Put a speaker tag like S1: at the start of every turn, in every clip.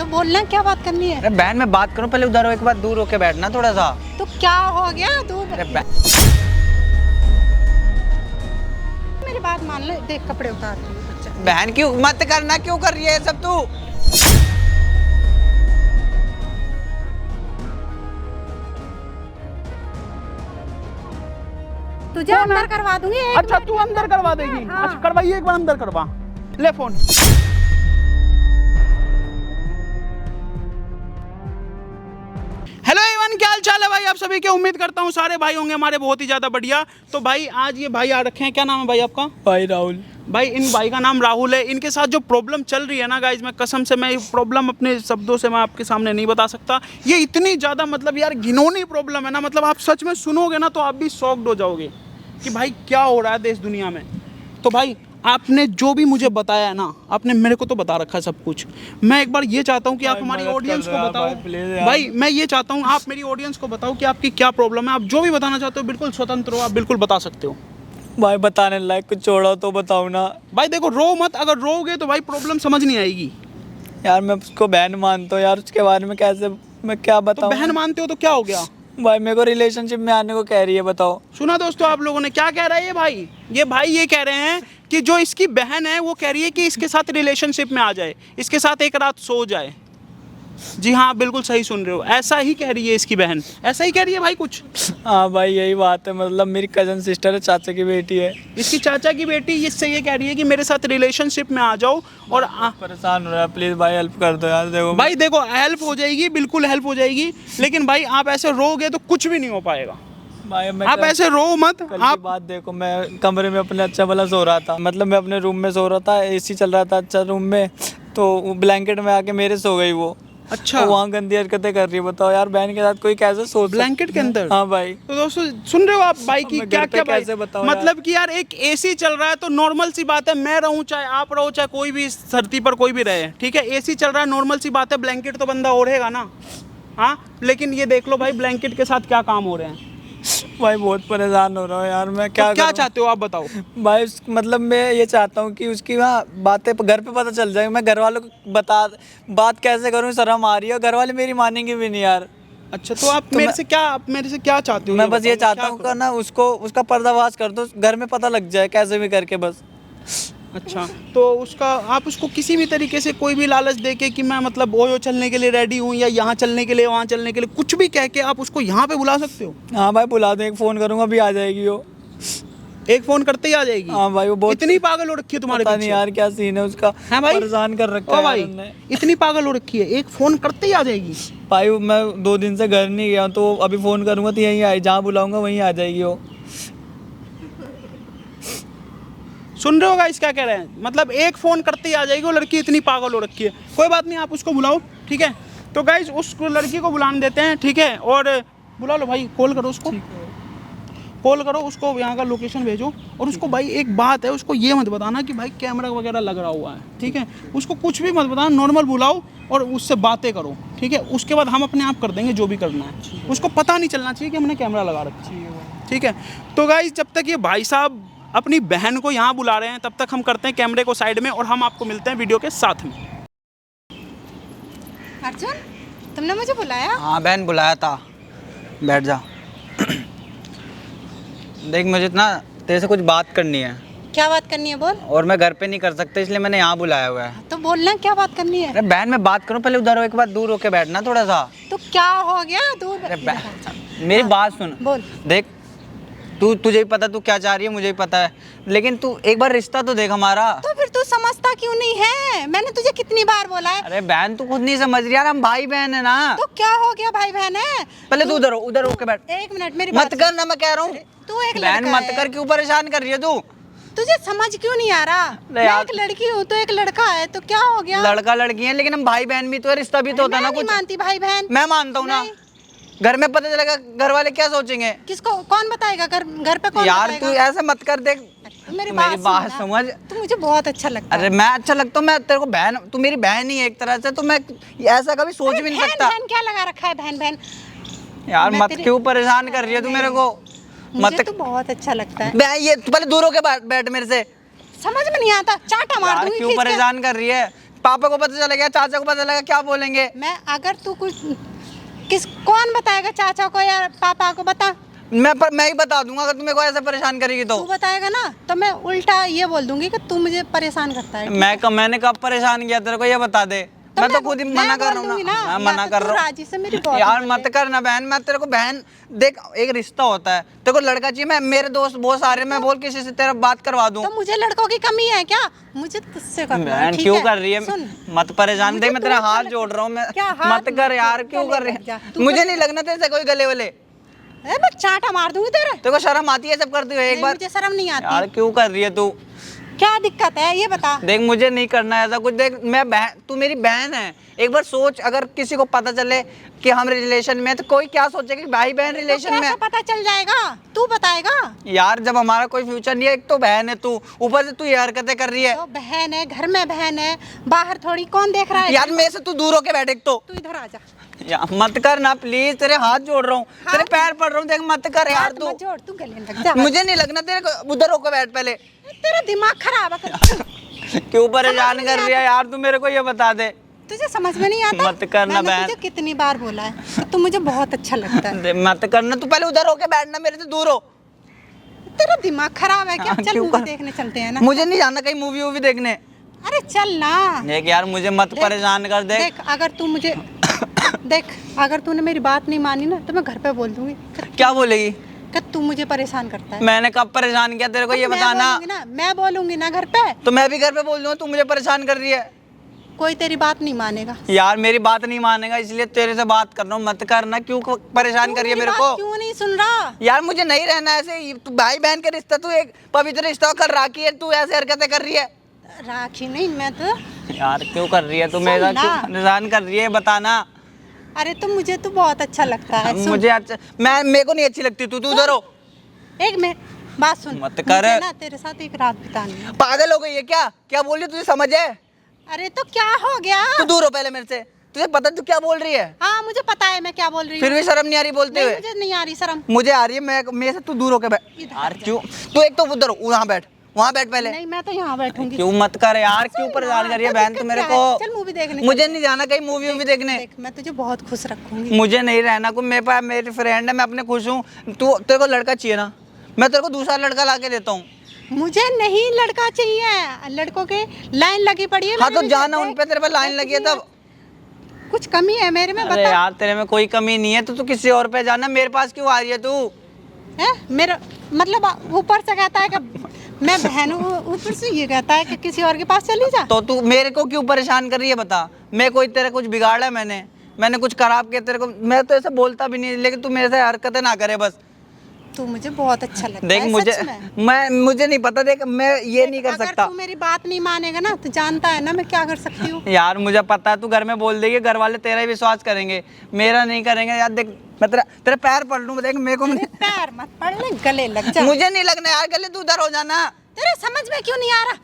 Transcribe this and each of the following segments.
S1: बोलना, क्या बात करनी है?
S2: अरे बहन मैं बात करूं, पहले उधर हो, एक बार दूर होके बैठना थोड़ा सा।
S1: तो क्या हो गया तू?
S2: अरे
S1: मेरी बात मान ले, देख कपड़े उतार के।
S2: बहन क्यों मत करना, क्यों कर रही है ये सब तू?
S1: तुझे अंदर करवा दूंगी।
S3: अच्छा तू अंदर करवा देगी?
S1: हाँ।
S3: अच्छा करवाइए, एक बार अंदर करवा। ले फोन। हेलो एवन, क्या हाल चाल है भाई आप सभी के? उम्मीद करता हूँ सारे भाई होंगे हमारे बहुत ही ज्यादा बढ़िया। तो भाई आज ये भाई आ रखे हैं, क्या नाम है भाई आपका?
S4: भाई राहुल।
S3: भाई इन भाई का नाम राहुल है। इनके साथ जो प्रॉब्लम चल रही है ना गाइज, मैं कसम से मैं प्रॉब्लम अपने शब्दों से मैं आपके सामने नहीं बता सकता। ये इतनी ज़्यादा मतलब यार घिनौनी प्रॉब्लम है ना, मतलब आप सच में सुनोगे ना तो आप भी शॉक्ड हो जाओगे कि भाई क्या हो रहा है देश दुनिया में। तो भाई आपने जो भी मुझे बताया है ना, आपने मेरे को तो बता रखा है सब कुछ। मैं एक बार ये चाहता हूँ कि आप हमारी ऑडियंस को बताओ। भाई मैं ये चाहता हूँ आप मेरी ऑडियंस को बताओ कि आपकी क्या प्रॉब्लम है। आप जो भी बताना चाहते हो बिल्कुल स्वतंत्र हो, आप बिल्कुल बता सकते हो।
S4: भाई बताने लायक कुछ छोड़ा तो बताओ ना।
S3: भाई देखो रो मत, अगर रोगे तो भाई प्रॉब्लम समझ नहीं आएगी।
S4: यार मैं उसको बहन मानता हूँ यार, उसके बारे में कैसे मैं क्या
S3: तो
S4: बताऊँ?
S3: बहन मानते हो तो क्या हो गया?
S4: भाई मेरे को रिलेशनशिप में आने को कह रही है, बताओ।
S3: सुना दोस्तों आप लोगों ने क्या कह रहा है ये भाई? ये भाई ये कह रहे हैं कि जो इसकी बहन है वो कह रही है कि इसके साथ रिलेशनशिप में आ जाए, इसके साथ एक रात सो जाए। जी हाँ, बिल्कुल सही सुन रहे हो, ऐसा ही कह रही है इसकी बहन, ऐसा ही कह रही है भाई कुछ।
S4: हाँ भाई यही बात है, मतलब मेरी कजन सिस्टर है, चाचा की बेटी है।
S3: इसकी चाचा की बेटी इससे ये कह रही है कि मेरे साथ रिलेशनशिप में आ जाओ। और
S4: परेशान हो रहा है, प्लीज़ भाई हेल्प कर दो यार। देखो
S3: भाई देखो हेल्प हो जाएगी, बिल्कुल हेल्प हो जाएगी, लेकिन भाई आप ऐसे रोगे तो कुछ भी नहीं हो पाएगा।
S4: भाई मैं
S3: आप ऐसे रो मत।
S4: आप बात देखो, मैं कमरे में अपने अच्छा भला सो रहा था, मतलब मैं अपने रूम में सो रहा था, एसी चल रहा था अच्छा रूम में, तो ब्लैंकेट में आके मेरे सो गई वो।
S3: अच्छा,
S4: तो वहाँ गंदी हरकतें कर रही है, बताओ यार बहन के साथ कोई कैसे सोच
S3: ब्लैंकेट के अंदर?
S4: हाँ भाई।
S3: तो दोस्तों सुन रहे हो आप भाई की क्या क्या भाई?
S4: कैसे बताओ
S3: मतलब कि यार एक एसी चल रहा है तो नॉर्मल सी बात है, मैं रहूं चाहे आप रहो चाहे कोई भी इस धरती पर कोई भी रहे, ठीक है, एसी चल रहा है नॉर्मल सी बात है, ब्लैंकेट तो बंदा ओढ़ेगा ना। हाँ लेकिन ये देख लो भाई ब्लैंकेट के साथ क्या काम हो रहे हैं।
S4: भाई बहुत परेशान हो रहा हूँ यार मैं,
S3: क्या चाहते हो आप बताओ?
S4: भाई मतलब मैं ये चाहता हूँ कि उसकी वहाँ बातें घर पे पता चल जाए, मैं घर वालों को बात कैसे करूँ, शर्म आ रही है, घर वाले मेरी मानेंगे भी नहीं यार।
S3: अच्छा तो आप मेरे से क्या चाहते हो?
S4: मैं बस ये चाहता हूँ ना उसका पर्दाफाश कर दो, घर में पता लग जाए कैसे भी करके बस।
S3: अच्छा तो आप उसको किसी भी तरीके से कोई भी लालच दे के कि मैं मतलब ओयो चलने के लिए रेडी हूँ, या यहाँ चलने के लिए वहाँ चलने के लिए, कुछ भी कह के आप उसको यहाँ पे बुला सकते हो।
S4: हाँ भाई बुला दो, एक फ़ोन करूँगा अभी आ जाएगी वो।
S3: एक फोन करते ही आ जाएगी?
S4: हाँ भाई वो बहुत
S3: इतनी पागल हो रखी है तुम्हारे
S4: पता
S3: पीछे।
S4: नहीं यार क्या सीन है उसका,
S3: है भाई?
S4: परेशान कर रखा है
S3: भाई इतनी पागल हो रखी है, एक फोन करते ही आ जाएगी?
S4: भाई मैं 2 दिन से घर नहीं गया, तो अभी फ़ोन करूँगा तो यहीं आई, जहाँ बुलाऊँगा वहीं आ जाएगी वो।
S3: सुन रहे हो गाइस क्या कह रहे हैं? मतलब एक फ़ोन करते ही आ जाएगी वो लड़की, इतनी पागल हो रखी है। कोई बात नहीं, आप उसको बुलाओ, ठीक है? तो गाइस उस लड़की को बुलाने देते हैं, ठीक है? और बुला लो भाई, कॉल करो उसको, कॉल करो उसको, यहाँ का लोकेशन भेजो। और उसको भाई एक बात है, उसको ये मत बताना कि भाई कैमरा वगैरह लग रहा हुआ है, ठीक है? उसको कुछ भी मत बताना, नॉर्मल बुलाओ और उससे बातें करो, ठीक है? उसके बाद हम अपने आप कर देंगे जो भी करना है। उसको पता नहीं चलना चाहिए कि हमने कैमरा लगा रखा है, ठीक है? तो गाइस जब तक ये भाई साहब अपनी बहन को यहाँ बुला रहे हैं तब तक हम करते हैं कैमरे को साइड में, और हम आपको मिलते हैं वीडियो के साथ में।
S1: अर्जुन तुमने मुझे बुलाया?
S2: हाँ बहन बुलाया था, बैठ जा। देख मुझे ना तेरे से कुछ बात करनी है।
S1: क्या बात करनी है बोल?
S2: और मैं घर पे नहीं कर सकता इसलिए मैंने यहाँ बुलाया हुआ है।
S1: तो बोलना, क्या बात करनी है?
S2: अरे बहन मैं बात करूँ, पहले उधर हो, एक बार दूर होके बैठना थोड़ा सा।
S1: तो क्या हो गया? दूर
S2: अरे मेरी बात सुन।
S1: बोल।
S2: देख तुझे भी पता तू क्या चाह रही है, मुझे भी पता है, लेकिन तू एक बार रिश्ता तो देख हमारा।
S1: तो फिर तू समझता क्यों नहीं है? मैंने तुझे कितनी बार बोला है।
S2: अरे बहन तू खुद नहीं समझ रही यार, हम भाई बहन है ना।
S1: तो क्या हो गया, भाई बहन है?
S2: पहले तू उधर होके बैठ।
S1: एक मिनट मेरी
S2: मत
S1: बात
S2: कर ना, मैं कह रहा हूँ।
S1: तू एक
S2: बहन
S1: लड़का
S2: मत
S1: है।
S2: कर, क्यों परेशान कर रही है तू?
S1: तुझे समझ क्यों नहीं आ रहा? मैं एक लड़की हूँ तो एक लड़का है, तो क्या हो गया?
S2: लड़का लड़की है लेकिन हम भाई बहन भी तो है, रिश्ता भी तो होता है ना
S1: मैं नहीं
S2: कुछ।
S1: मानती भाई बहन।
S2: मैं मानता हूँ ना। घर में पता चलेगा घर वाले क्या सोचेंगे?
S1: किसको, कौन बताएगा? घर पे कौन
S2: यार
S1: बताएगा?
S2: तू ऐसे मत कर, देख
S1: मेरी
S2: बात
S1: बात
S2: समझ।
S1: तू मुझे बहुत अच्छा लगता है।
S2: अरे मैं अच्छा लगता हूँ, मैं तेरे को बहन, तू मेरी बहन ही है एक तरह से, तो मैं ऐसा कभी सोच भी नहीं सकता।
S1: बहन क्या लगा रखा है? बहन बहन
S2: यार मत क्यों परेशान कर रही है तू मेरे को?
S1: मुझे तो बहुत अच्छा लगता है।
S2: बहन ये तू पहले दूर होके बैठ मेरे से।
S1: समझ में नहीं आता, चाटा मार दूंगी।
S2: क्यों परेशान कर रही है? पापा को पता चलेगा, चाचा को पता चलेगा, क्या बोलेंगे?
S1: मैं अगर तू कुछ कौन बताएगा, चाचा को या पापा को? बता।
S2: मैं ही बता दूंगा अगर तुम्हें को ऐसे परेशान करेगी तो।
S1: तू बताएगा ना तो मैं उल्टा ये बोल दूंगी कि तू मुझे परेशान करता है।
S2: मैंने कब परेशान किया तेरे को, ये बता दे।
S1: तो
S2: मैं तो खुद ही मना कर रहा हूँ ना, मैं मना कर रहा हूँ।
S1: राजी से मेरी बहुत
S2: यार मत कर ना बहन, मैं तेरे को बहन देख, एक रिश्ता होता है, तेरे को लड़का चाहिए। मैं मेरे दोस्त बहुत सारे, मैं बोल किसी से तेरा बात करवा दूं।
S1: तो मुझे लड़कों की कमी है क्या? मुझे तुझसे करना है,
S2: बहन
S1: ठीक
S2: क्यों
S1: है?
S2: कर रही है?
S1: सुन,
S2: मत परेशान, देख मैं तेरा
S1: मुझे
S2: हाथ
S1: तू
S2: जोड़ रहा हूँ। मैं
S1: क्या हाथ
S2: मत कर यार,
S1: तू
S2: क्यों
S1: गले
S2: कर रही
S1: लग जा,
S2: है?
S1: तू
S2: मुझे
S1: गले
S2: नहीं लगना तेरे से कोई गले वाले।
S1: मैं चाटा मार दूंगी तेरे।
S2: तेरे को शर्म आती है सब करती हो एक
S1: नहीं,
S2: बार?
S1: मुझे शर्म नहीं आती।
S2: यार क्यों कर रही है तू?
S1: क्या दिक्कत है ये बता।
S2: देख मुझे नहीं करना है ऐसा कुछ। देख मैं बहन, तू मेरी बहन है। एक बार सोच, अगर किसी को पता चले कि हम रिलेशन में, तो कोई क्या सोचेगा कि भाई बहन रिलेशन
S1: तो
S2: में।
S1: कैसे पता चल जाएगा? तू बताएगा।
S2: यार जब हमारा कोई फ्यूचर नहीं है, एक तो बहन है तू, ऊपर से तू ये हरकतें कर रही है।
S1: तो बहन है, घर में बहन है, बाहर थोड़ी कौन देख रहा है?
S2: यार मेरे से तू दूर होके बैठ। एक तो
S1: तू इधर आ जा।
S2: यार मत कर ना प्लीज, तेरे हाथ जोड़ रहा हूँ, तेरे पैर पड़ रहा हूँ। देख मत कर यार
S1: हाथ
S2: तू।
S1: मत जोड़, तू गले लग जा।
S2: मुझे नहीं लगना तेरे को, उधर होकर बैठ पहले।
S1: तेरा दिमाग खराब है।
S2: क्यों परेशान कर रही है यार तू? मेरे को ये बता दे।
S1: तुझे समझ में नहीं आता?
S2: मत करना
S1: मैंने
S2: बहन।
S1: तुझे कितनी बार बोला है, तू मुझे बहुत अच्छा लगता है।
S2: मत करना, तू पहले उधर होके बैठना, मेरे से दूर हो।
S1: तेरा दिमाग खराब है क्या?
S2: हाँ,
S1: चल
S2: क्यों
S1: मूवी
S2: कर-
S1: देखने चलते हैं ना।
S2: मुझे नहीं जाना कहीं मूवी वूवी देखने।
S1: अरे चल ना।
S2: देख यार मुझे मत
S1: देख-
S2: परेशान कर। देख
S1: देख अगर तू मुझे देख अगर तूने मेरी बात नहीं मानी ना तो मैं घर पे बोल दूंगी
S2: क्या बोलेगी?
S1: कि तू मुझे परेशान करता है।
S2: मैंने कब परेशान किया तेरे को, ये
S1: मैं
S2: बताना।
S1: बोलूंगी ना, मैं बोलूंगी ना घर पे।
S2: तो मैं भी घर पे बोल दूंगा तू मुझे परेशान कर रही है।
S1: कोई तेरी बात नहीं मानेगा।
S2: यार मेरी बात नहीं मानेगा, इसलिए तेरे से बात कर रहा हूँ। मत करना, क्यों परेशान
S1: तू
S2: कर रही है
S1: मेरी
S2: मेरे
S1: बात
S2: को?
S1: क्यों नहीं सुन रहा?
S2: यार मुझे नहीं रहना ऐसे। तू भाई बहन का रिश्ता, तू एक पवित्र रिश्ता कर राखी है, तू ऐसे हरकतें कर रही है।
S1: राखी नहीं, मैं तो
S2: यार क्यों कर रही है तू?
S1: सुन
S2: मेरा
S1: ना।
S2: क्यों परेशान कर रही है, बताना।
S1: अरे तो मुझे तो बहुत अच्छा लगता है। सुन,
S2: मुझे अच्छा, मेरे को नहीं अच्छी लगती तू उधर हो।
S1: एक मिनट बात सुन।
S2: मत कर।
S1: मुझे ना तेरे साथ एक रात बितानी है।
S2: पागल हो गई है क्या? क्या बोल रही है? तुझे समझ है?
S1: अरे तो क्या हो गया?
S2: तू दूर हो पहले मेरे से। तुझे पता तू क्या बोल रही है?
S1: हाँ मुझे पता है मैं क्या बोल रही
S2: फिर
S1: हूँ।
S2: भी शर्म नहीं आ रही बोलते
S1: नहीं,
S2: हुए?
S1: मुझे नहीं आ रही शर्म।
S2: मुझे आ रही है। मैं मेरे से तू दूर होके बैठ।
S1: इधर
S2: यार
S1: आ जा।
S2: क्यों? तू एक तो उधर वहाँ बैठ, वहाँ बैठ पहले।
S1: नहीं मैं तो यहाँ बैठूंगी।
S2: क्यों मत कर यार, क्यों
S1: सुन
S2: परेशान
S1: ना,
S2: कर रही है
S1: तो
S2: बहन तू
S1: दिक्कत
S2: मेरे
S1: क्या है?
S2: को?
S1: चल मूवी देखने
S2: मुझे
S1: चलते
S2: नहीं जाना कहीं मूवी वूवी देखने।
S1: देख मैं तुझे बहुत खुश रखूंगी।
S2: मुझे नहीं रहना कोई, मेरे पास मेरी फ्रेंड है, मैं अपने खुश हूँ। तू तेरे को लड़का चाहिए ना, मैं तेरे को दूसरा लड़का ला के देता हूँ।
S1: मुझे नहीं लड़का चाहिए, लड़कों के लाइन लगी पड़ी है।
S2: हाँ
S1: मेरे
S2: तो
S1: पीछे।
S2: जाना उन पे, तेरे पे लाइन
S1: देख
S2: लगी है तब।
S1: कुछ कमी है मेरे में?
S2: अरे
S1: बता।
S2: यार तेरे में कोई कमी नहीं है, तो तू किसी और पे जाना, मेरे पास क्यों आ रही है तू?
S1: है मेरा मतलब ऊपर से कहता है कि मैं बहन हूँ, ऊपर से ये कहता है कि किसी और के पास चली जा।
S2: तो तू मेरे को क्यों परेशान कर रही है बता? मैं कोई तेरे कुछ बिगाड़ा है? मैंने कुछ खराब किया तेरे को? मैं तो ऐसे बोलता भी नहीं, लेकिन तू मेरे से हरकतें ना करे बस।
S1: तू मुझे बहुत अच्छा लगता
S2: देख
S1: है
S2: मुझे,
S1: सच में।
S2: मुझे नहीं पता। देख मैं ये नहीं कर
S1: अगर
S2: सकता।
S1: तू मेरी बात नहीं मानेगा ना तो जानता है ना मैं क्या कर सकती हूँ।
S2: यार मुझे पता है, तू घर में बोल देगी, घर वाले तेरा ही विश्वास करेंगे, मेरा नहीं करेंगे। यार देख मैं तेरे पैर पड़ लूँ, देख मेरे को
S1: अरे पैर मत पड़ ले, गले लग जा।
S2: मुझे नहीं लगना यार गले, तू उधर हो जाना।
S1: तेरे समझ में क्यों नहीं आ रहा?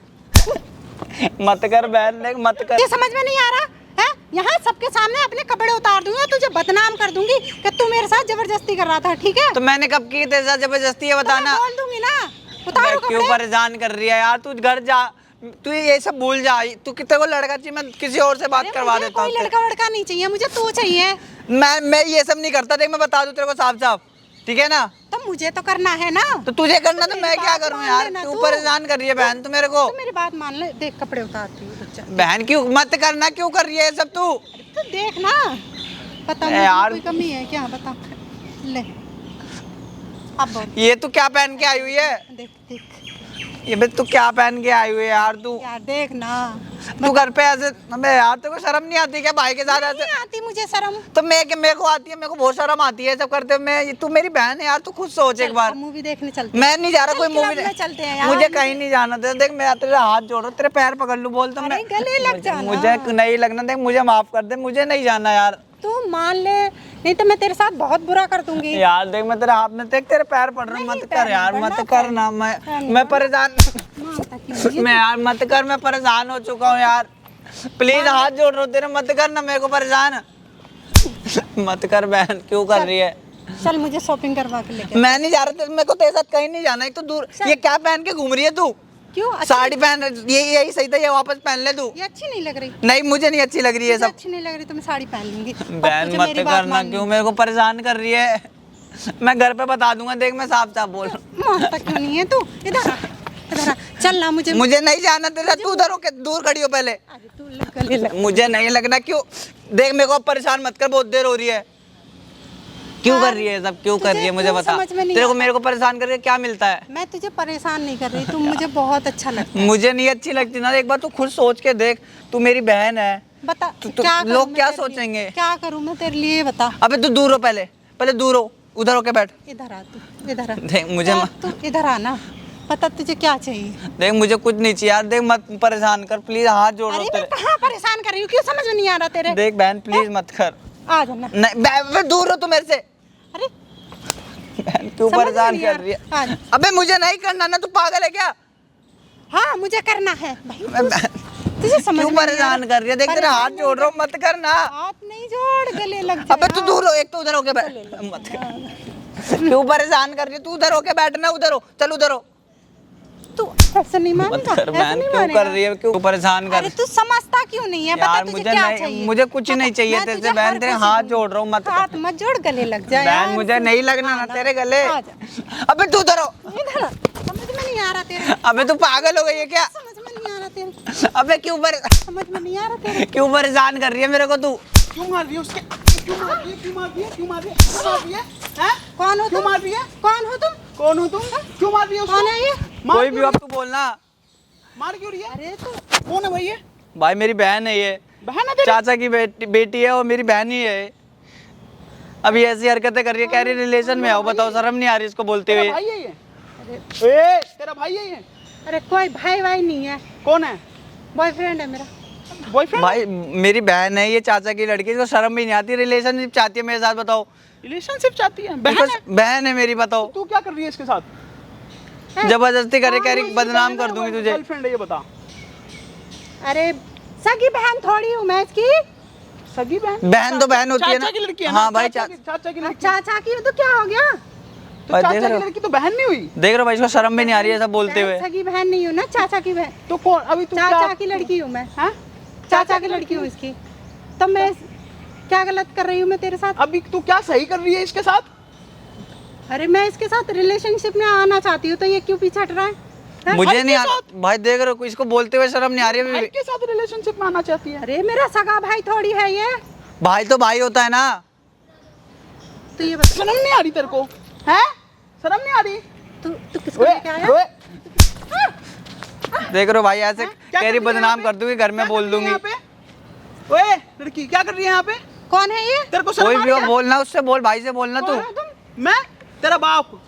S2: मत कर बहन, देख मत कर।
S1: ये समझ में नहीं आ रहा है? यहाँ सबके सामने अपने कपड़े उतार दूंगी और तुझे बदनाम कर दूंगी कि तू मेरे साथ जबरदस्ती कर रहा था, ठीक है?
S2: तो मैंने कब की तेरे साथ जबरदस्ती है,
S1: तो मैं
S2: बताना।
S1: बोल दूंगी ना, उतारो
S2: क्यों
S1: कपड़े।
S2: परेशान कर रही है यार? तू घर जा, तू ये सब भूल जा। तू कितने को लड़का चाहिए, मैं किसी और से बात
S1: अरे
S2: करवा
S1: मुझे
S2: देता हूँ।
S1: कोई लड़का वड़का नहीं चाहिए, मुझे तू चाहिए।
S2: मैं ये सब नहीं करता। देख मैं बता दूं तेरे को साफ साफ, ठीक है ना?
S1: तो मुझे तो करना है ना।
S2: तो तुझे करना, तो
S1: मेरी
S2: मैं क्या
S1: बात
S2: करूं
S1: मान
S2: यार?
S1: लेना
S2: क्यों
S1: तू।
S2: परेशान कर रही है बहन तू मेरे को?
S1: तो मेरी बात मान ले, देख कपड़े उतारती हूँ, रुक जा।
S2: बहन क्यों मत करना, क्यों कर रही है ये सब तू?
S1: तो देख ना, बता
S2: ए
S1: मुझे
S2: यार।
S1: कोई कमी है क्या? बता ले, अब बोल।
S2: ये तू क्या पहन के आई हुई है?
S1: देख देख
S2: ये बे तू क्या पहन के आई हुई है यार? तू
S1: यार देख ना।
S2: तू घर पे ऐसे, अबे यार तेरे को शर्म नहीं आती क्या भाई के साथ
S1: नहीं
S2: ऐसे?
S1: आती मुझे शर्म।
S2: तो मेरे को आती है, मेरे को बहुत शर्म आती है सब करते हुए। तू मेरी बहन है यार, तू खुद सोच एक बार।
S1: मूवी देखने चलते
S2: मैं नहीं जा रहा
S1: चल,
S2: कोई
S1: क्लब
S2: मूवी
S1: में चलते हैं यार।
S2: मुझे कहीं नहीं जाना था। देख मैं तेरे हाथ जोड़ रहा हूँ, तेरे पैर पकड़ लूँ, बोल तो
S1: अरे
S2: मैं
S1: गले लग जाना।
S2: मुझे नहीं लगना। देख मुझे माफ कर दे, मुझे नहीं जाना यार।
S1: तू मान ले, नहीं तो मैं तेरे साथ बहुत बुरा कर दूंगी।
S2: यार देख मैं तेरे हाथ में, देख तेरे पैर पड़ रहे हैं,
S1: नहीं,
S2: मत
S1: पैर
S2: कर यार,
S1: नहीं
S2: मत
S1: पड़ना,
S2: कर
S1: पैर
S2: ना।
S1: नहीं
S2: मैं परेशान
S1: मानता क्यों नहीं?
S2: मैं यार मत कर, मैं परेशान हो चुका हूँ यार। प्लीज हाथ जोड़ रहा हूँ तेरे, मत कर ना मेरे को परेशान। मत कर बहन, क्यों कर रही है?
S1: चल मुझे शॉपिंग करवा के लेके।
S2: मैं नहीं जा रहा, मेरे को तेरे साथ कहीं नहीं जाना। एक तो दूर, ये क्या पहन के घूम रही है तू?
S1: क्यों? अच्छी-
S2: साड़ी पहन, ये यही सही था, ये वापस पहन ले तू।
S1: ये अच्छी नहीं लग रही।
S2: नहीं मुझे नहीं अच्छी लग रही है
S1: मुझे
S2: सब।
S1: अच्छी नहीं लग रही तो मैं साड़ी पहन लूंगी। पर
S4: बहन
S1: तुझे
S4: मत
S1: मेरी बात
S4: करना,
S1: माननी
S4: क्यों मेरे को परेशान कर रही है। मैं घर पे बता दूंगा, देख मैं साफ साफ बोल रहा हूँ।
S1: मानता क्यों नहीं है तू? इधर आ, इधर आ, चल ना मुझे।
S2: मुझे नहीं जाना तेरा, तू उधर होके दूर खड़ी हो पहले।
S1: अरे तू गले लग।
S2: मुझे नहीं लगना, क्यों देख मेरे को परेशान मत कर, बहुत देर हो रही है। क्यों कर रही है सब, क्यों कर रही है मुझे
S1: तुझे
S2: बता।
S1: समझ में नहीं
S2: तेरे को
S1: आता।
S2: मेरे को परेशान करके क्या मिलता है?
S1: मैं तुझे परेशान नहीं कर रही, तू मुझे बहुत अच्छा लगता है।
S2: मुझे नहीं अच्छी लगती ना, एक बार तू खुद सोच के देख, तू मेरी बहन है।
S1: बता
S2: तो
S1: क्या करूं
S2: लोग
S1: मैं
S2: क्या
S1: तेरे लिए?
S2: सोचेंगे?
S1: क्या करूं मैं तेरे लिए, बता।
S2: अबे तू दूर हो, पहले पहले दूर हो, उधर होके बैठ।
S1: इधर आ तू, इधर आ।
S2: देख मुझे
S1: तू इधर आ ना, पता तुझे क्या चाहिए।
S2: देख मुझे कुछ नहीं चाहिए यार, देख मत परेशान कर प्लीज, हाथ जोड़ रहा
S1: अरे
S2: हूं
S1: मैं
S2: तेरे।
S1: कहाँ परेशान कर रही हूँ, क्यों समझ में नहीं आ रहा तेरे?
S2: देख बहन प्लीज मत कर।
S1: आ जाना।
S2: नहीं बे दूर हो तू मेरे से।
S1: अरे
S2: बहन क्यों
S1: समझ में
S2: परेशान
S1: नहीं
S2: कर
S1: आ
S2: रही है?
S1: रहा। आ जा।
S2: अबे मुझे नहीं करना ना, तू पागल है क्या?
S1: हाँ मुझे करना है भाई।
S2: बहन,
S1: तुझे समझ
S2: क्यों
S1: में नहीं आ
S2: परेशान
S1: रहा।
S2: कर रही है? देख तेरा हाथ जोड़ रहा हूँ, मत करना।
S1: हाथ नहीं जोड़, गले लग जाए।
S2: अबे तू दूर हो, एक तो उधर होके बैठ, मत कर। क्यों परेशान कर रही है? तू उधर होके बैठना, उधर हो, चल उधर हो।
S1: तू ऐसे नहीं
S2: मत
S1: मानेगा,
S2: कर
S1: ऐसे
S2: बहन,
S1: नहीं
S2: क्यों
S1: मानेगा।
S2: कर रही है, क्यों परेशान कर?
S1: अरे तू समझता क्यों नहीं है? बता
S2: यार
S1: तुझे
S2: मुझे
S1: क्या
S2: नहीं,
S1: चाहिए?
S2: मुझे कुछ नहीं चाहिए
S1: मैं
S2: तेरे
S1: तुझे
S2: से बहन,
S1: हर
S2: तेरे
S1: कुछ
S2: हाथ
S1: दूंगी।
S2: जोड़ रहा हूँ, मत
S1: हाथ
S2: कर।
S1: मत जोड़, गले लग जाए
S2: बहन
S1: यार।
S2: मुझे नहीं लगना ना तेरे गले।
S1: आ जा।
S2: अबे तू उधर हो।
S1: इधर आ। समझ में नहीं आ रहा तेरे,
S2: अबे तू पागल हो गई है क्या?
S1: समझ में नहीं आ रहा तेरे,
S2: अबे
S1: समझ में नहीं आ रहा तेरे।
S2: क्यों परेशान कर रही है मेरे को तू?
S3: क्यों मार रही है उसके? क्यों मार रही है? क्यों मार रही है? क्यों मार रही है? क्यों मार रही है? हैं?
S1: कौन हो
S3: क्यों
S1: तुम?
S3: मार रही है?
S1: कौन हो तुम?
S3: कौन हो तुम? क्यों मार रही है उसको?
S1: कौन है ये?
S3: मार
S2: कोई
S3: क्यों
S2: भी अब तू बोलना।
S3: मार क्यों रही है?
S1: अरे तू
S3: कौन है भाई ये?
S2: भाई मेरी बहन है ये,
S3: बहन है तेरी?
S2: चाचा की बेटी है और मेरी बहन ही है। अभी ऐसी हरकतें कर रही है, कह रही रिलेशन में आओ, बताओ शर्म नहीं आ रही इसको बोलते
S3: तेरा
S2: हुए।
S3: भाई है ये? ए, तेरा भाई है ये?
S1: अरे कोई भाई भाई नहीं है,
S3: कौन है?
S1: बॉयफ्रेंड है मेरा।
S3: बॉयफ्रेंड?
S2: भाई मेरी बहन है ये, चाचा की लड़की, इसको शर्म भी नहीं आती, रिलेशनशिप चाहती है मेरे साथ, बताओ।
S3: रिलेशनशिप चाहती है? बहन है?
S2: इसको- बहन है मेरी, बताओ।
S3: तू क्या कर रही है इसके साथ?
S2: जबरदस्ती करे, कह रही बदनाम कर दूंगी तुझे।
S3: गर्लफ्रेंड है ये, बता।
S1: अरे सगी बहन थोड़ी हूँ मैं इसकी।
S3: सगी बहन?
S2: बहन तो बहन होती है
S3: चाचा की
S2: ना।
S3: लड़की है ना?
S2: हाँ भाई,
S3: चाचा की लड़की।
S1: चाचा की तो क्या हो गया?
S3: तो
S2: भाई
S3: चाचा
S2: देख
S3: की
S2: रहे हो?
S3: लड़की तो बहन नहीं हुई?
S2: देख रहे हो भाई, इसको शर्म भी नहीं आ रही है सब बोलते हुए।
S1: सगी बहन नहीं हूँ ना, चाचा की बहन।
S3: तो कौन? अभी तू
S1: चाचा
S3: क्या?
S1: की लड़की हूँ मैं,
S3: हैं?
S1: चाचा की लड़की हूँ इसकी। तो मैं क्या गलत कर रही हूँ मैं तेरे साथ?
S3: अभी तू क्या सही कर रही है इसके साथ?
S1: अरे मैं इसके साथ रिलेशनशिप में आना चाहती हूँ, तो ये क्यों पीछे हट रहा है? हैं?
S2: मुझे
S3: भाई
S2: नहीं
S3: के
S2: आ भाई, देख रहे हो इसको बोलते हुए शर्म नहीं आ रही
S3: भाई
S2: है।
S3: के साथ रिलेशनशिप में आना चाहती है?
S1: अरे मेरा सगा भाई थोड़ी है ये।
S2: भाई तो भाई होता है ना।
S1: तो ये बता,
S3: शर्म नहीं आ रही तेरे को? हैं? शर्म नहीं आ रही?
S1: तू किसको
S3: ओए,
S1: लेके आया?
S3: ओए,
S2: देख रहे हो भाई, ऐसे
S3: क्या
S2: कह रही
S3: कर रही है
S2: बदनाम
S3: यहाँ
S2: कर दूंगी, घर में
S3: क्या
S2: बोल
S3: कर रही है
S2: दूंगी।
S3: यहाँ पे? ओए लड़की, क्या कर रही है यहाँ पे?
S1: कौन है ये?
S3: तेरे को शर्म
S2: कोई
S3: आ
S2: भी
S3: रही
S2: हो
S3: है?
S2: बोलना, उससे बोल, भाई से बोलना तू।
S3: कौन है तुम? मैं तेरा बाप।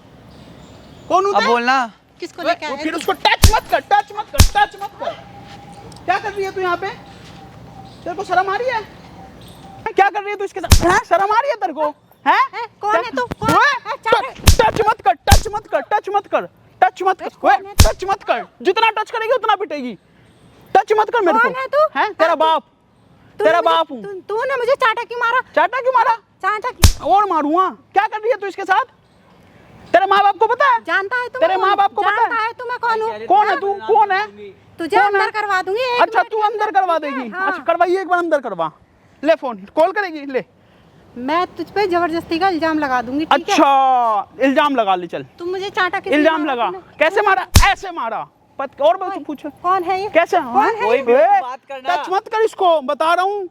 S3: कौन हूँ
S2: अब
S3: मैं?
S2: बोलना।
S1: किसको
S3: ओए,
S1: लेके
S3: वो
S1: आया?
S3: फिर
S1: तू?
S3: उसको टच मत कर, टच मत कर, टच मत कर। क्या कर रही है तू यहाँ पे? तेरे को शर्म आ रही है? क्या कर रही है तू इसके साथ? हैं? शर्म आ रही है तेरे को? हैं?
S1: हैं? कौन है तू? कौन?
S3: ओए,
S1: हैं? चाचा-
S3: टच मत कर, टच मत कर, टच मत कर, टच मत कर,
S1: कौन
S3: ओए,
S1: है?
S3: टच मत कर। जितना टच करेगी उतना पिटेगी। टच मत कर मेरे को।
S1: कौन है तू?
S3: हैं? तेरा
S1: हाँ,
S3: बाप,
S1: तूने
S3: तेरा
S1: मुझे-
S3: बाप हूँ।
S1: तूने मुझे चाटा क्यों मारा?
S3: चाटा क्यों मारा?
S1: चाटा क्यों?
S3: और मारूंगा। क्या कर रही है तू इसके साथ? तेरे माँ बाप को पता है?
S1: जानता है तू?
S3: तेरे माँ बाप को पता है?
S1: जानता है तू मैं कौन हूँ?
S3: कौन है तू? कौन है?
S1: तुझे
S3: कौन है?
S1: अंदर करवा दूंगी एक
S3: अच्छा
S1: मिनट
S3: तू
S1: के
S3: अंदर करवा देगी?
S1: हाँ।
S3: अच्छा करवाइए, एक बार अंदर करवा। ले फोन, कॉल करेगी, ले।
S1: मैं तुझ पे जबरदस्ती का इल्जाम लगा दूंगी, ठीक है?
S3: अच्छा इल्जाम लगा ले, चल
S1: तुम मुझे चाटा के
S3: इल्जाम लगा। कैसे मारा? ऐसे मारा। और बात पूछ।
S1: कौन है ये?
S3: कैसे?
S1: कौन है
S2: कोई
S1: ये?
S2: भी हो तो बात करना।
S3: टच मत कर इसको, बता रहा हूँ।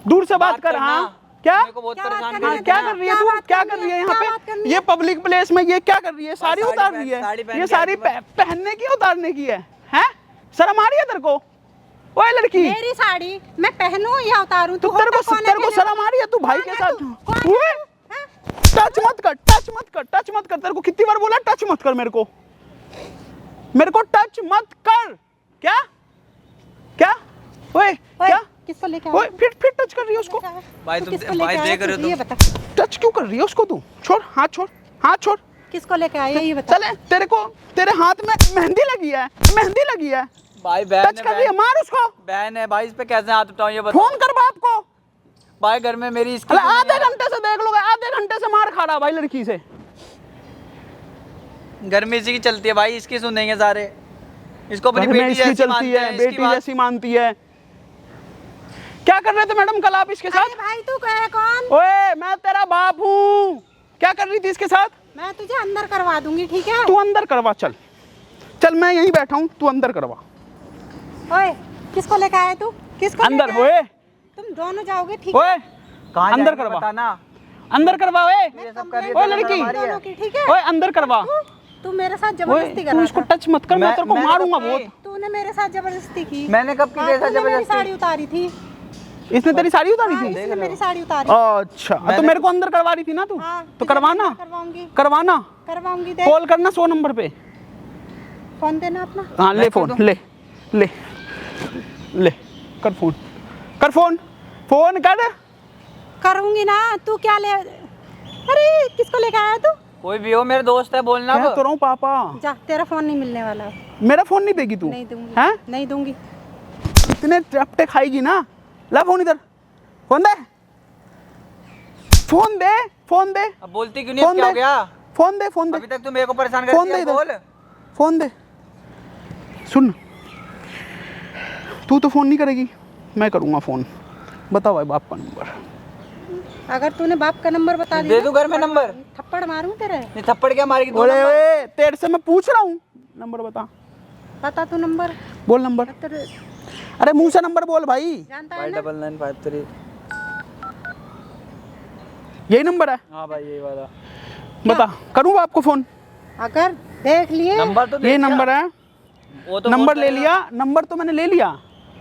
S3: दूर से बात कर। हाँ क्या?
S2: मेरे को बहुत
S1: क्या बात
S2: परेशान
S1: करनी
S2: कर
S3: हाँ,
S1: है?
S2: रही
S3: क्या
S2: है।
S3: कर रही है
S1: क्या
S3: तू?
S1: बात
S3: क्या
S1: करनी
S3: कर रही है
S1: है?
S3: यहाँ
S1: क्या बात
S3: पे?
S1: करनी
S3: ये
S1: है?
S3: पब्लिक प्लेस में ये क्या कर रही है? साड़ी
S2: साड़ी
S3: उतार
S2: पहन-
S3: रही है।
S2: साड़ी पहन
S3: ये
S2: के
S3: साड़ी
S2: आती है।
S3: पहनने की उतारने की है? हैं? शर्म आ रही है तेरे को? ओए लड़की,
S1: मेरी साड़ी मैं पहनूं या उतारूं?
S3: तू
S1: तू
S3: तेरे
S1: होता
S3: को
S1: कौन है
S3: तेरे को
S1: मेरे-
S3: शर्म आ रही है? तू भाई
S1: कौन
S3: के
S1: है
S3: साथ
S1: तू? कौन है
S3: ओए,
S1: तू? हैं?
S3: टच मत कर, टच मत कर, टच मत कर। तेरे को कितनी बार बोला टच मत कर मेरे को? मेरे को टच मत कर। क्या? क्या? ओए
S1: ओए,
S3: क्या?
S1: किसको लेके
S3: ओए
S1: आया?
S3: फिर टच कर रही है उसको?
S2: भाई
S1: तू
S2: तुम
S1: किसको लेके
S2: भाई
S1: आया?
S2: देख रहे
S1: तू
S2: हो
S1: ये
S2: तुम।
S1: बता,
S3: टच क्यों कर रही है उसको तू? छोड़, हाथ छोड़, हाथ छोड़।
S1: किसको लेके आया ये बता।
S3: चले, तेरे को तेरे हाथ में मेहंदी लगी है, मेहंदी लगी है।
S2: भाई बहन
S3: टच कर रही है, मार उसको।
S2: बहन है भाई, इस पे कैसे हाथ उठाऊं ये बताओ।
S3: फोन कर बाप को।
S2: भाई घर में मेरी इसकी
S3: अरे आधे घंटे से देख लोगे, आधे घंटे से मार खा रहा भाई लड़की से।
S2: घर में इसी की चलती है भाई, इसकी सुनेंगे सारे। इसको अपनी
S3: घर में
S2: बेटी
S3: इसकी
S2: जैसी
S3: चलती
S2: मानते
S3: है,
S2: हैं, इसकी
S3: बेटी
S2: बात-
S3: जैसी मानती है। क्या कर रहे थे मैडम कल आप इसके
S1: अरे
S3: साथ?
S1: भाई तू कहे कौन?
S3: ओए मैं तेरा बाप हूँ। क्या कर रही थी इसके साथ?
S1: मैं तुझे अंदर करवा दूंगी, ठीक है?
S3: तू अंदर करवा, चल चल, मैं यहीं बैठा हूँ, तू अंदर करवा।
S1: ओए किसको लेके आए तू? किसको
S3: अंदर
S1: लेके आए?
S3: ओए
S1: तुम दोनों जाओगे, ठीक है?
S3: ओए
S2: कहाँ
S3: अंदर
S2: जाएंगे
S3: करवा,
S2: बताना।
S3: अंदर करवा। ओए
S1: मैं
S2: सब कर रही है,
S3: ओए
S1: कंप्लेंट
S3: लड़की,
S1: करूंगी दोनों की, ठीक है?
S3: ओए अंदर करवा।
S1: तू मेरे साथ
S3: ओए
S1: जबरदस्ती कर
S3: तू
S1: रहा
S3: इसको
S1: था।
S3: टच मत कर, मैं तेरे को
S2: मैंने
S3: मारूंगा
S2: कब
S3: बहुत।
S2: की?
S1: तूने मेरे साथ जबरदस्ती की।
S2: मैंने कब की
S1: हाँ,
S2: तेरे साथ
S1: तूने मेरी
S2: जबरदस्ती?
S1: साड़ी उतारी थी।
S3: इसने तेरी साड़ी उतारी
S1: हाँ,
S3: थी?
S1: इसने मेरी साड़ी उतारी।
S3: अच्छा तो मेरे को अंदर करवा रही थी ना तू?
S1: हाँ,
S3: तो
S1: तुझे
S3: करवाना,
S1: अंदर करवाऊंगी,
S3: करवाना।
S1: करवाऊंगी। दे
S3: कॉल करना 100 नंबर पे।
S1: फोन देना अपना।
S3: हाँ ले फोन, ले ले ले, कर फोन, कर फोन, फोन कर।
S1: करूंगी ना, तू क्या ले? अरे किसको लेके आया तू?
S2: कोई भी हो, मेरे दोस्त है, बोलना
S3: कह
S2: अब।
S3: तो रहा हूँ पापा,
S1: जा, तेरा फोन नहीं मिलने वाला।
S3: मेरा फोन नहीं देगी तू?
S1: नहीं दूंगी,
S3: हैं?
S1: नहीं दूंगी।
S3: इतने चपटे खाएगी ना। ला फोन इधर, फोन दे, फोन दे, फोन दे,
S2: अब बोलती क्यों नहीं?
S3: फोन
S2: अब क्या हो
S3: दे,
S2: गया?
S3: फोन दे, फोन
S2: अभी
S3: दे,
S2: तक तू मेरे को परेशान
S3: फोन
S2: करती
S3: दे
S2: है,
S3: इधर।
S2: बोल।
S3: फोन दे। सुन, तू तो फोन नहीं करेगी, मैं करूँगा फोन। बताओ भाई बाप का नंबर।
S1: अगर तूने बाप का नंबर बता
S2: दे
S1: दिया
S2: दूं घर में नंबर?
S1: थप्पड़ मारूं तेरे।
S2: ये थप्पड़ क्या मारेगी? दो
S3: ओए
S2: नंबर।
S3: ओए, तेरे से मैं पूछ रहा हूँ, नंबर बता,
S1: बता तू नंबर।
S3: बोल नंबर।
S1: तेरे
S3: अरे मुंह से नंबर बोल भाई।
S1: जानता है ना?
S2: 59953।
S3: यही नंबर है?
S2: हाँ भाई यही वाला
S3: बता, करूँ बाप को फोन?
S1: अगर देख लिए
S2: नंबर तो
S3: ये नंबर है,
S2: वो तो
S3: नंबर
S2: फोन
S3: ले
S2: करेगा।
S3: लिया, नंबर तो मैंने ले लिया।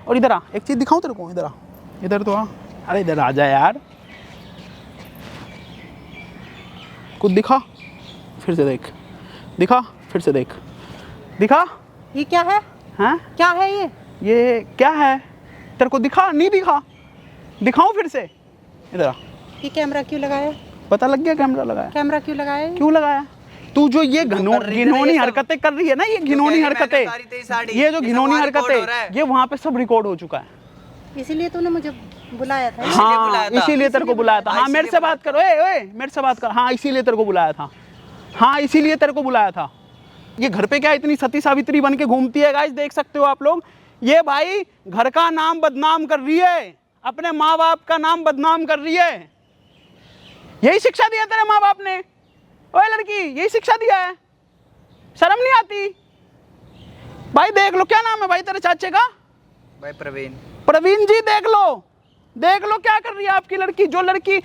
S3: और इधर आ, एक चीज दिखाऊं तेरे को, इधर आ, इधर तो आ। अरे इधर आ जा यार, कुछ दिखा, फिर से देख, दिखा, फिर से देख, दिखा।
S1: ये क्या है?
S3: हैं?
S1: क्या है
S3: ये क्या है? तेरे को दिखा नहीं दिखा? दिखाऊं फिर से? इधर आ,
S1: ये कैमरा क्यों लगाया?
S3: पता लग गया कैमरा लगाया?
S1: कैमरा क्यों लगाया?
S3: क्यों लगाया? तू जो ये
S2: कर रही थी ना
S3: घिनौनी
S2: ये सब।
S3: हरकतें कर रही है ना, ये घिनौनी
S2: कह रही मैंने
S3: हरकतें,
S2: उतारी तेरी साड़ी,
S3: ये जो
S2: ये सब
S3: घिनौनी
S2: वहाँ रिकॉर्ड हो रहा
S3: हरकतें,
S2: है।
S3: ये वहाँ पे सब रिकॉर्ड हो चुका है।
S1: इसीलिए तूने मुझे बुलाया था।
S2: इसीलिए
S3: हाँ
S2: बुलाया था।
S3: इसीलिए तेरे को बुलाया था।
S2: हाँ,
S3: हाँ मेरे
S2: इसीलिए
S3: से बात कर, ओए ओए मेरे से बात कर। हाँ इसीलिए तेरे को बुलाया था, हाँ इसीलिए तेरे को बुलाया था। ये घर पे क्या इतनी सती सावित्री बन के घूमती है गाइस, देख सकते हो आप लोग। ये भाई घर का नाम बदनाम कर रही है, अपने माँ बाप का नाम बदनाम कर रही है। यही शिक्षा दिया तेरे माँ बाप ने? ओए लड़की, यही शिक्षा दिया है? शर्म नहीं आती? भाई देख लो, क्या नाम है भाई तेरे चाचे का?
S2: भाई प्रवीण।
S3: प्रवीण जी, देख लो, देख लो क्या कर रही है आपकी लड़की। जो लड़की,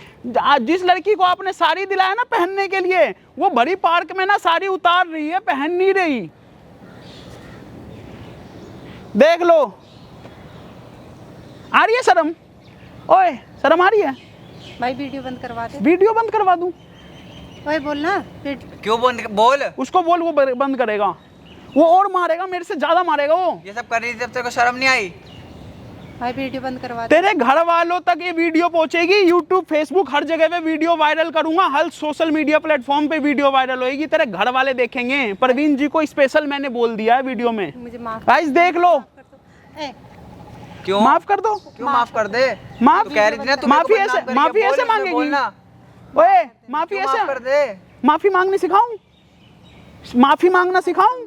S3: जिस लड़की को आपने साड़ी दिलाया ना पहनने के लिए, वो भरी पार्क में ना साड़ी उतार रही है, पहन नहीं रही। देख लो, आ रही है शर्म? ओए शर्म आ रही है?
S1: भाई वीडियो बंद करवा दे।
S3: वीडियो बंद करवा दूं?
S1: ओए बोलना।
S2: क्यों बोल?
S3: उसको बोल, वो बंद करेगा। वो और मारेगा, मेरे से ज्यादा मारेगा वो।
S2: ये सब कर रही थी जब तेरे को शर्म नहीं आई?
S1: भाई वीडियो बंद करवा दे।
S3: तेरे घर वालों तक ये वीडियो पहुंचेगी, यूट्यूब, फेसबुक, हर जगह पे वीडियो वायरल करूंगा, हर सोशल मीडिया प्लेटफॉर्म पे वीडियो वायरल होएगी, तेरे घर वाले देखेंगे। प्रवीण जी को स्पेशल मैंने बोल दिया है वीडियो में।
S1: मुझे माफ
S3: गाइस देख लो,
S1: कर दो। ए,
S2: क्यों
S3: माफ कर दो।
S2: क्यों माफ कर दे?
S3: माफ,
S2: तू कह रही थी ना तू
S3: माफी
S2: मेरे को
S3: ऐसे,
S2: बदनाम करेगी,
S3: माफी
S2: बोल
S3: ऐसे
S2: इसमें
S3: मांगेगी?
S2: बोलना।
S3: ओए माफी
S2: क्यों माफ कर
S3: ऐसे,
S2: दे?
S3: माफी मांगने सिखाऊं? माफी मांगना सिखाऊं?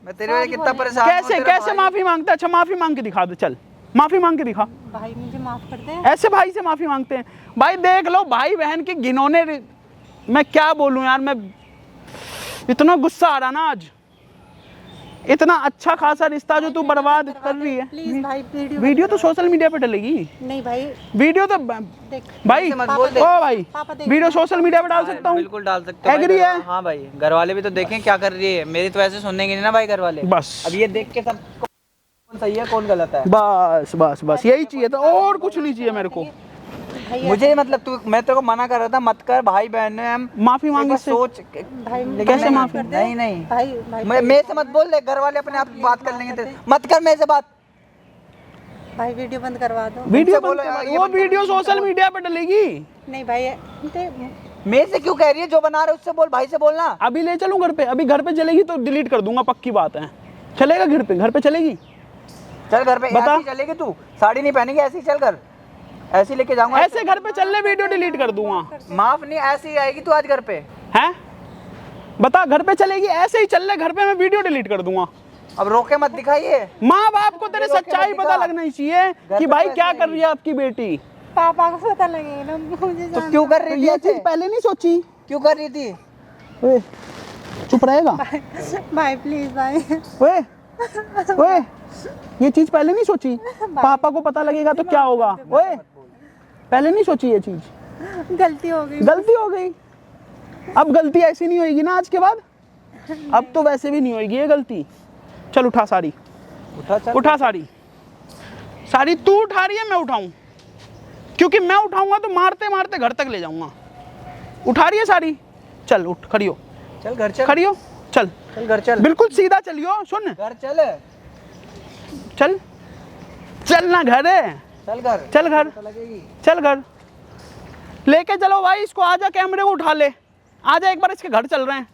S2: मैं तेरे वजह कितना परेशान हूँ,
S3: कैसे
S2: तेरा
S3: कैसे
S2: भाई।
S3: माफी मांगता है? अच्छा माफी मांग के दिखा दे, चल माफी मांग के दिखा।
S1: भाई मुझे माफ कर दे।
S3: ऐसे भाई से माफी मांगते हैं? भाई देख लो, भाई बहन के घिनौने, मैं क्या बोलूं यार, मैं इतना गुस्सा आ रहा ना आज। इतना अच्छा खासा रिश्ता जो तू बर्बाद कर रही है।
S1: प्लीज भाई
S3: वीडियो तो सोशल मीडिया पे डलेगी,
S1: नहीं भाई
S3: वीडियो तो
S1: देख।
S3: भाई,
S2: ऐसे मत
S3: ओ
S2: बोल दे।
S3: भाई
S1: पापा देख।
S3: वीडियो सोशल मीडिया पे डाल सकता हूँ?
S2: बिल्कुल डाल सकते हो
S3: एग्री
S2: भाई।
S3: है?
S2: हाँ भाई, घर वाले भी तो देखें क्या कर रही है। मेरी तो ऐसे सुनेंगे नहीं ना भाई घर वाले।
S3: बस।
S2: अब ये देख के सब कौन सही है कौन गलत है।
S3: बस बस बस यही चाहिए था, और कुछ नहीं चाहिए मेरे को।
S1: भाई
S2: मुझे मतलब तू, मैं तेरे को मना कर रहा था मत कर, भाई बहन है हम।
S3: माफी मांगी इससे?
S2: सोच
S1: भाई
S2: लेकिन
S3: कैसे
S2: नहीं,
S3: माफी?
S2: नहीं नहीं
S1: भाई भाई
S2: मेरे से मत बोल दे, घर वाले अपने आप बात कर लेंगे तेरे। मत कर मेरे से बात।
S1: भाई वीडियो बंद करवा दो।
S3: वीडियो
S2: इनसे बोलो
S3: बंद
S2: यार,
S3: करवा-
S2: ये
S3: वो
S2: बंद कर,
S3: वीडियो सोशल मीडिया पे डलेगी।
S1: नहीं भाई
S2: मेरे से क्यों कह रही है? जो बना रहे उससे बोल, भाई से बोलना।
S3: अभी ले चलूं घर पे? अभी घर पे चलेगी तो डिलीट कर दूंगा, पक्की बात है। चलेगा घर पे? घर पे चलेगी?
S2: चल घर पे
S3: बता।
S2: ऐसे ही चलेगी तू? साड़ी नहीं पहनेगी, ऐसे ही चल कर, ऐसे ही लेके जाऊंगा।
S3: ऐसे घर पे चलने वीडियो डिलीट कर दूंगा।
S2: माफ नहीं, ऐसे ही आएगी तू आज घर पे।
S3: हैं? बता, घर पे चलेगी? ऐसे ही चल ले घर पे, मैं वीडियो डिलीट कर दूंगा।
S2: अब रोके मत दिखाइए।
S3: माँ बाप को तेरे सच्चाई पता लगना ही चाहिए कि भाई क्या कर रही है आपकी बेटी।
S1: पापा को पता लगेगा ना मुझे
S2: तो क्यों कर रही थी
S3: ये
S2: ऐसे?
S3: चीज पहले नहीं सोची?
S2: क्यों कर रही थी?
S3: ओए, चुप रहेगा?
S1: भाई प्लीज भाई।
S3: ओए ओए, ये चीज पहले नहीं सोची? पापा को पता लगेगा तो क्या होगा? ओए, पहले नहीं सोची ये चीज?
S1: गलती हो गई।
S3: गलती हो गई। अब गलती ऐसी नहीं होगी ना आज के बाद। अब तो वैसे भी नहीं होगी ये गलती। चल उठा साड़ी,
S2: उठा चल।
S3: उठा साड़ी। साड़ी तू उठा रही है मैं उठाऊं? क्योंकि मैं उठाऊंगा तो मारते मारते घर तक ले जाऊंगा। उठा रही है साड़ी? चल उठ, खड़ी हो,
S2: चल घर चल।
S3: खड़ी हो, चल
S2: चल घर चल।
S3: बिल्कुल सीधा चलियो। सुन,
S2: घर चल।
S3: चल चल ना घर है।
S2: चल घर।
S3: चल घर,
S2: पता लगेगी।
S3: चल घर लेके चलो भाई इसको। आजा कैमरे को उठा ले, आजा एक बार इसके घर चल रहे हैं।